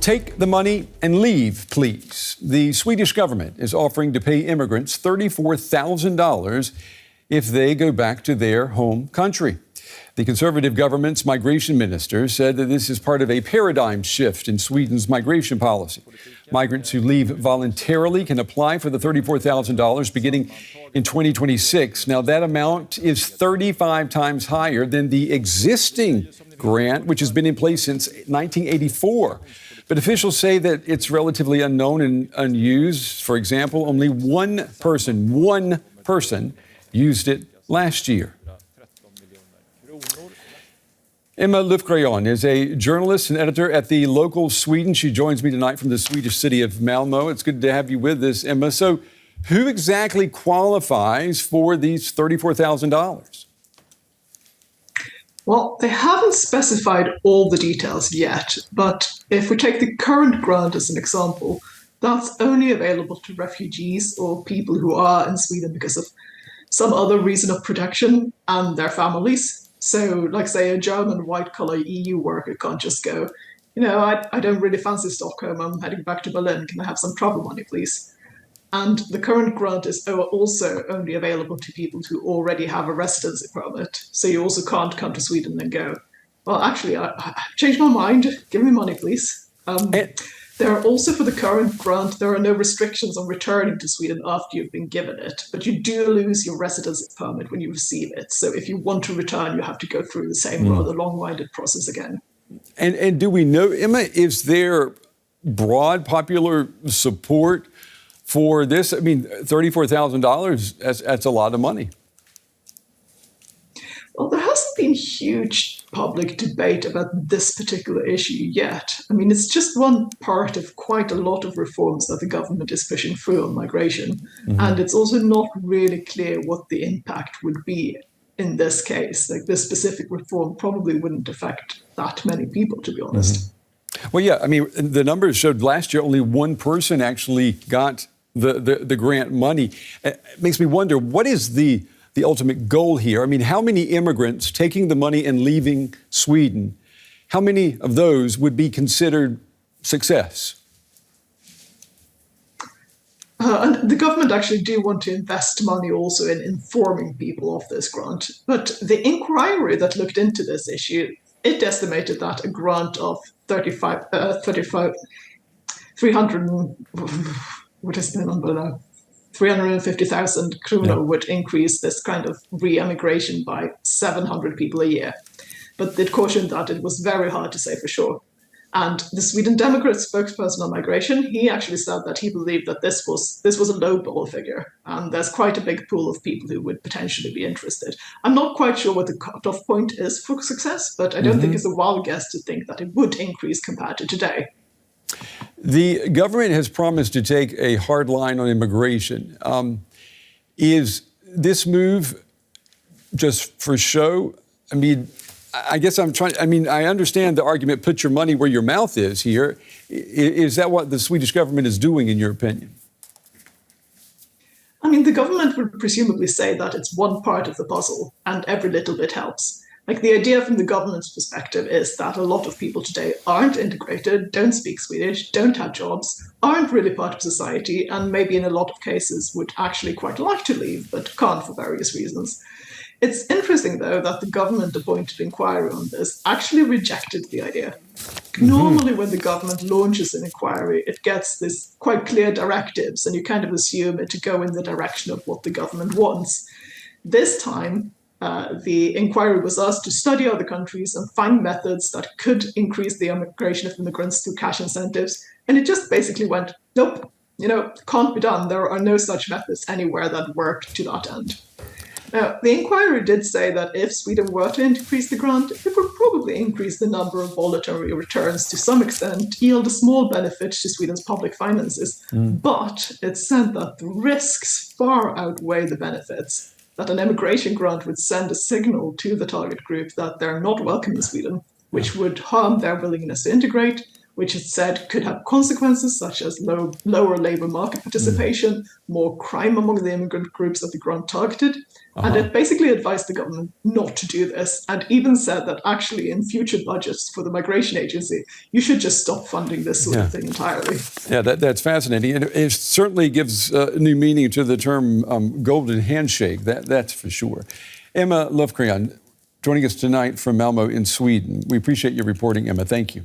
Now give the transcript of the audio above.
Take the money and leave, please. The Swedish government is offering to pay immigrants $34,000 if they go back to their home country. The Conservative government's migration minister said that this is part of a paradigm shift in Sweden's migration policy. Migrants who leave voluntarily can apply for the $34,000 beginning in 2026. Now, that amount is 35 times higher than the existing grant, which has been in place since 1984. But officials say that it's relatively unknown and unused. For example, only one person used it last year. Emma Löfgren is a journalist and editor at the local Sweden. She joins me tonight from the Swedish city of Malmö. It's good to have you with us, Emma. So who exactly qualifies for these $34,000? Well, they haven't specified all the details yet, but if we take the current grant as an example, that's only available to refugees or people who are in Sweden because of some other reason of protection and their families. So, like, say, a German white-collar EU worker can't just go, I don't really fancy Stockholm, I'm heading back to Berlin, can I have some travel money, please? And the current grant is also only available to people who already have a residency permit. So you also can't come to Sweden and go, well, actually, I've changed my mind, give me money, please. There are also, for the current grant, there are no restrictions on returning to Sweden after you've been given it, but you do lose your residency permit when you receive it. So if you want to return, you have to go through the same rather long-winded process again. And do we know, Emma, is there broad popular support for this? I mean, $34,000, that's a lot of money. Well, there hasn't been huge public debate about this particular issue yet. I mean, it's just one part of quite a lot of reforms that the government is pushing through on migration. Mm-hmm. And it's also not really clear what the impact would be in this case. Like, this specific reform probably wouldn't affect that many people, to be honest. Mm-hmm. Well, yeah, I mean, the numbers showed last year only one person actually got the grant money. It makes me wonder, what is the ultimate goal here? I mean, how many immigrants taking the money and leaving Sweden, how many of those would be considered success? And the government actually do want to invest money also in informing people of this grant. But the inquiry that looked into this issue, it estimated that a grant of 350,000 kronor would increase this kind of re-emigration by 700 people a year. But it cautioned that it was very hard to say for sure. And the Sweden Democrats spokesperson on migration, he actually said that he believed that this was a lowball figure. And there's quite a big pool of people who would potentially be interested. I'm not quite sure what the cutoff point is for success, but I don't think it's a wild guess to think that it would increase compared to today. The government has promised to take a hard line on immigration. Is this move just for show? I mean, I guess I understand the argument, put your money where your mouth is here. Is that what the Swedish government is doing, in your opinion? I mean, the government would presumably say that it's one part of the puzzle and every little bit helps. Like, the idea from the government's perspective is that a lot of people today aren't integrated, don't speak Swedish, don't have jobs, aren't really part of society, and maybe in a lot of cases would actually quite like to leave, but can't for various reasons. It's interesting, though, that the government-appointed inquiry on this actually rejected the idea. Normally, when the government launches an inquiry, it gets this quite clear directives, and you kind of assume it to go in the direction of what the government wants. This time, the inquiry was asked to study other countries and find methods that could increase the immigration of immigrants through cash incentives. And it just basically went, nope, can't be done. There are no such methods anywhere that work to that end. Now, the inquiry did say that if Sweden were to increase the grant, it would probably increase the number of voluntary returns to some extent, yield a small benefit to Sweden's public finances. But it said that the risks far outweigh the benefits, that an immigration grant would send a signal to the target group that they're not welcome in Sweden, which would harm their willingness to integrate, which it said could have consequences such as lower labour market participation, more crime among the immigrant groups that the grant targeted, And it basically advised the government not to do this, and even said that actually in future budgets for the migration agency, you should just stop funding this sort of thing entirely. Yeah, that's fascinating. And it certainly gives new meaning to the term golden handshake, that's for sure. Emma Löfgren joining us tonight from Malmo in Sweden. We appreciate your reporting, Emma. Thank you.